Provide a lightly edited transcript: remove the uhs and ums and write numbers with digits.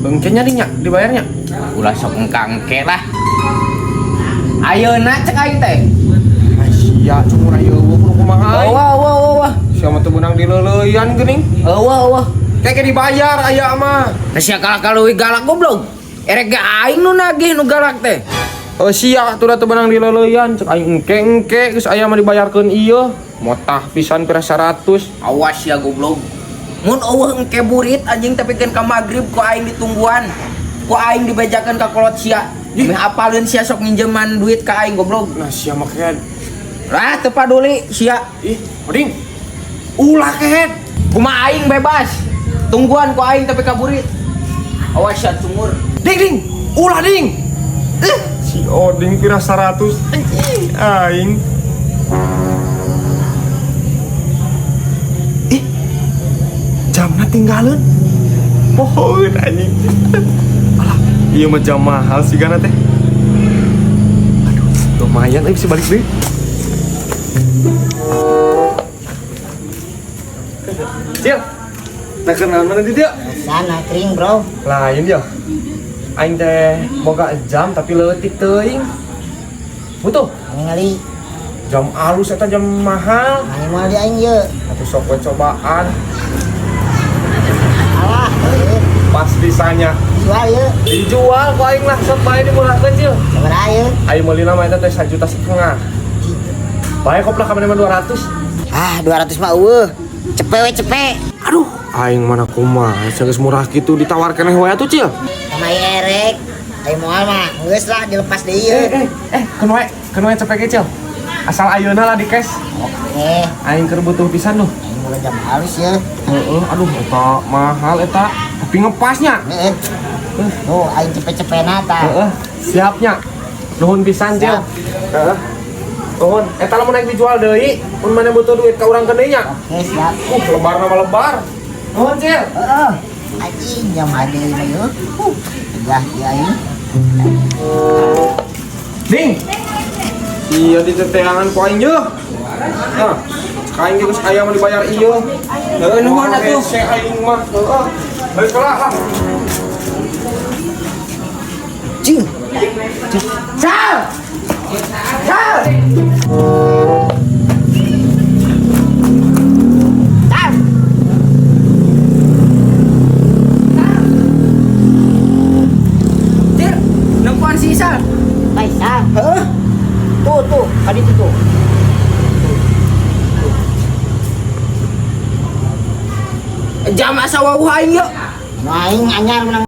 Engkenya nya dibayarnya. Ulah sok engke lah. Ayeuna cek aing teh. Sia cumur ayeuna kumaha. Wah. Sia mah teu beunang dileuleyan geuning. Wah. Kayak dibayar aya mah. Da sia kalak-kaleuwih galak goblok. Erek ge aing nu nagih nu galak teh. Sia atuh da teu beunang dileuleyan cek aing engke geus aya mah dibayarkeun ieu. Motah pisan pira 100. Awas ya goblok. Mun eueuh engke burit anjing tapikeun ka magrib ku aing ditungguan. Ku aing dibejakeun ka kolot sia. Meh apaleun sia sok nginjeman duit ka aing goblok. Nah sia mah kehead. Lah teu paduli sia. Oding. Ulah kehead. Kumaha aing bebas. Tungguan ku aing tapi kaburit. Awas sia cungur. Ding. Ulah ding. Si Oding pira 100 anjing aing. Jamna tinggalin. Pohon anjing. Alah, iya mah jam mahal sih kana teh. Aduh, lumayan bisa balik deui. Cil. Nah kenal mana di dia? Sana kering bro. Lain ya. Aing teh boga jam tapi leutik teuing. Butuh Ningali jam alus eta jam mahal. ani moal di aing ye. Atuh sok we cobaan. Alah, Pas bisanya jual ye. dijual ku aing lah sok bae dimurahkeun Cil. Sabaraha ye? Aing meuli na mah eta teh 1,5 juta. Bae koplah ka mana mah 200. Ah, 200 mah eueuh. Cepe we cepe. Aduh, aing mana kumaha geus murah kitu ditawarkeun we atuh Cil. Sama erek. Aing moal mah geus lah dilepas deui ye. Keun we cepet ge Cil. Asal ayeuna lah di cash. Oke. Aing keur butuh pisan loh. Aing mulai jam halus ye. Aduh eta mahal eta. Tapi ngepasnya. Heeh. Oh, aing cepe-cepena ta. Siapnya. Nuhun pisan Cil. Siap. Nuhun. Eta lamun naik dijual deui, mun mana butuh duit ka urang keun deui nya. Oke, siap. Lebar nama lebar. Nuhun Cil. Heeh. Anjing jam ade mah ye. Tegah di aing. Ding. Iya di teteangan ku aing yeuh. Nah, aing geus aya mah dibayar ieu. Heueuh nuhun atuh. Se aing mah. Heueuh. Baiklah. Cing. Cal. Cal. Tir, nengkuan sisa. Paisa. Heeh. Tuh, tadi tuh. Jam asa wawuh aing yeuh. Nu aing anyar menang